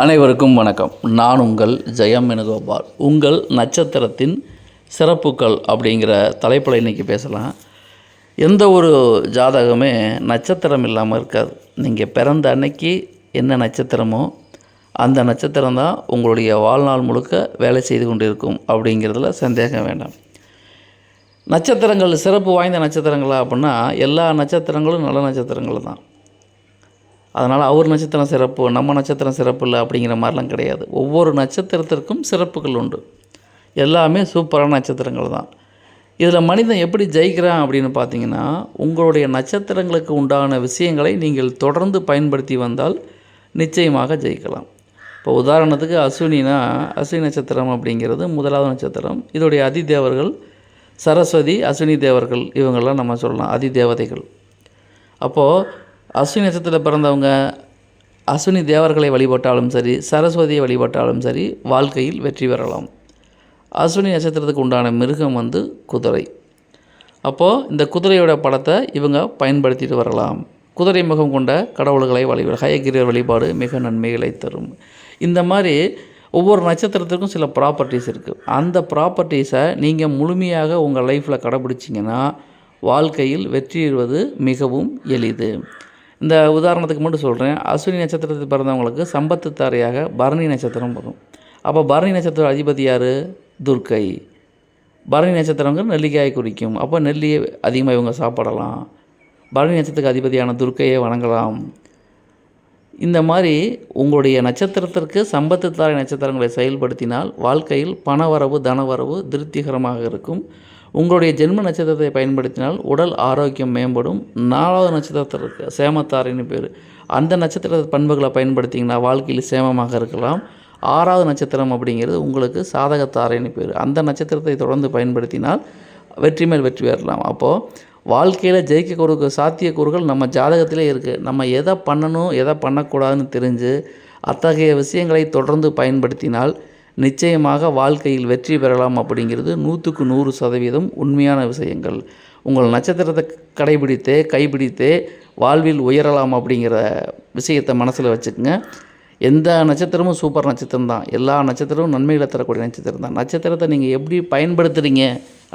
அனைவருக்கும் வணக்கம். நான் உங்கள் ஜெயம் வேணுகோபால். உங்கள் நட்சத்திரத்தின் சிறப்புகள் அப்படிங்கிற தலைப்பில் இன்றைக்கி பேசலாம். எந்த ஒரு ஜாதகமே நட்சத்திரம் இல்லாமல் இருக்காது. நீங்கள் பிறந்த அன்னைக்கு என்ன நட்சத்திரமோ அந்த நட்சத்திரம் தான் உங்களுடைய வாழ்நாள் முழுக்க வேலை செய்து கொண்டிருக்கும் அப்படிங்கிறதுல சந்தேகம் வேண்டாம். நட்சத்திரங்கள் சிறப்பு வாய்ந்த நட்சத்திரங்களா அப்படின்னா எல்லா நட்சத்திரங்களும் நல்ல நட்சத்திரங்கள் தான். அதனால் அவர் நட்சத்திரம் சிறப்பு, நம்ம நட்சத்திரம் சிறப்பு இல்லை அப்படிங்கிற மாதிரிலாம் கிடையாது. ஒவ்வொரு நட்சத்திரத்திற்கும் சிறப்புகள் உண்டு. எல்லாமே சூப்பரான நட்சத்திரங்கள் தான். இதில் மனிதன் எப்படி ஜெயிக்கிறான் அப்படின்னு பார்த்தீங்கன்னா, உங்களுடைய நட்சத்திரங்களுக்கு உண்டான விஷயங்களை நீங்கள் தொடர்ந்து பயன்படுத்தி வந்தால் நிச்சயமாக ஜெயிக்கலாம். இப்போ உதாரணத்துக்கு அஸ்வினி நட்சத்திரம் அப்படிங்கிறது முதலாவது நட்சத்திரம். இதோடைய அதிதேவர்கள் சரஸ்வதி, அஸ்வினி தேவர்கள், இவங்கெல்லாம் நம்ம சொல்லலாம் அதிதேவதைகள். அப்போது அஸ்வினி நட்சத்திரத்தில் பிறந்தவங்க அஸ்வினி தேவர்களை வழிபட்டாலும் சரி, சரஸ்வதியை வழிபட்டாலும் சரி, வாழ்க்கையில் வெற்றி பெறலாம். அஸ்வினி நட்சத்திரத்துக்கு உண்டான மிருகம் குதிரை. அப்போது இந்த குதிரையோட படத்தை இவங்க பயன்படுத்திட்டு வரலாம். குதிரை முகம் கொண்ட கடவுள்களை ஹயகிரியர் வழிபாடு மிக நன்மைகளை தரும். இந்த மாதிரி ஒவ்வொரு நட்சத்திரத்துக்கும் சில ப்ராப்பர்ட்டிஸ் இருக்குது. அந்த ப்ராப்பர்ட்டிஸை நீங்கள் முழுமையாக உங்கள் லைஃப்பில் கடைப்பிடிச்சிங்கன்னா வாழ்க்கையில் வெற்றியுறுவது மிகவும் எளிது. இந்த உதாரணத்துக்கு மட்டும் சொல்கிறேன். அஸ்வினி நட்சத்திரத்தில் பிறந்தவங்களுக்கு சம்பத்து தாரையாக பரணி நட்சத்திரம் வரும். அப்போ பரணி நட்சத்திரம் அதிபதி யார்? துர்க்கை. பரணி நட்சத்திரங்கள் நெல்லிக்காயை குறிக்கும். அப்போ நெல்லியை அதிகமாக இவங்க சாப்பிடலாம். பரணி நட்சத்திரத்துக்கு அதிபதியான துர்க்கையை வணங்கலாம். இந்த மாதிரி உங்களுடைய நட்சத்திரத்திற்கு சம்பத்து தாரை நட்சத்திரங்களை செயல்படுத்தினால் வாழ்க்கையில் பணவரவு தனவரவு திருப்திகரமாக இருக்கும். உங்களுடைய ஜென்ம நட்சத்திரத்தை பயன்படுத்தினால் உடல் ஆரோக்கியம் மேம்படும். 4வது நட்சத்திரத்திற்கு சேமத்தாரைன்னு பேர். அந்த நட்சத்திர பண்புகளை பயன்படுத்திங்கன்னா வாழ்க்கையில் சேமமாக இருக்கலாம். 6வது நட்சத்திரம் அப்படிங்கிறது உங்களுக்கு சாதகத்தாரைன்னு பேர். அந்த நட்சத்திரத்தை தொடர்ந்து பயன்படுத்தினால் வெற்றி மேல் வெற்றி பெறலாம். அப்போது வாழ்க்கையில் ஜெயிக்க சாத்தியக்கூறுகள் நம்ம ஜாதகத்திலே இருக்குது. நம்ம எதை பண்ணணும் எதை பண்ணக்கூடாதுன்னு தெரிஞ்சு அத்தகைய விஷயங்களை தொடர்ந்து பயன்படுத்தினால் நிச்சயமாக வாழ்க்கையில் வெற்றி பெறலாம். அப்படிங்கிறது 100க்கு 100% உண்மையான விஷயங்கள். உங்கள் நட்சத்திரத்தை கைப்பிடித்தே வாழ்வில் உயரலாம் அப்படிங்கிற விஷயத்தை மனசில் வச்சுக்கோங்க. எந்த நட்சத்திரமும் சூப்பர் நட்சத்திரம் தான். எல்லா நட்சத்திரமும் நன்மைகளை தரக்கூடிய நட்சத்திரம் தான். நட்சத்திரத்தை நீங்கள் எப்படி பயன்படுத்துகிறீங்க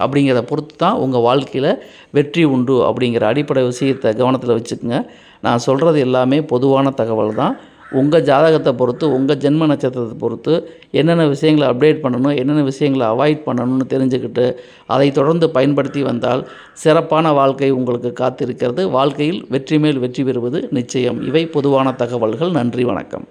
அப்படிங்கிறத பொறுத்து தான் உங்கள் வாழ்க்கையில் வெற்றி உண்டு அப்படிங்கிற அடிப்படை விஷயத்தை கவனத்தில் வச்சுக்கோங்க. நான் சொல்கிறது எல்லாமே பொதுவான தகவல் தான். உங்கள் ஜாதகத்தை பொறுத்து, உங்கள் ஜென்ம நட்சத்திரத்தை பொறுத்து என்னென்ன விஷயங்களை அப்டேட் பண்ணணும், என்னென்ன விஷயங்களை அவாய்ட் பண்ணணும்னு தெரிஞ்சுக்கிட்டு அதை தொடர்ந்து பயன்படுத்தி வந்தால் சிறப்பான வாழ்க்கை உங்களுக்கு காத்திருக்கிறது. வாழ்க்கையில் வெற்றி மேல் வெற்றி பெறுவது நிச்சயம். இவை பொதுவான தகவல்கள். நன்றி, வணக்கம்.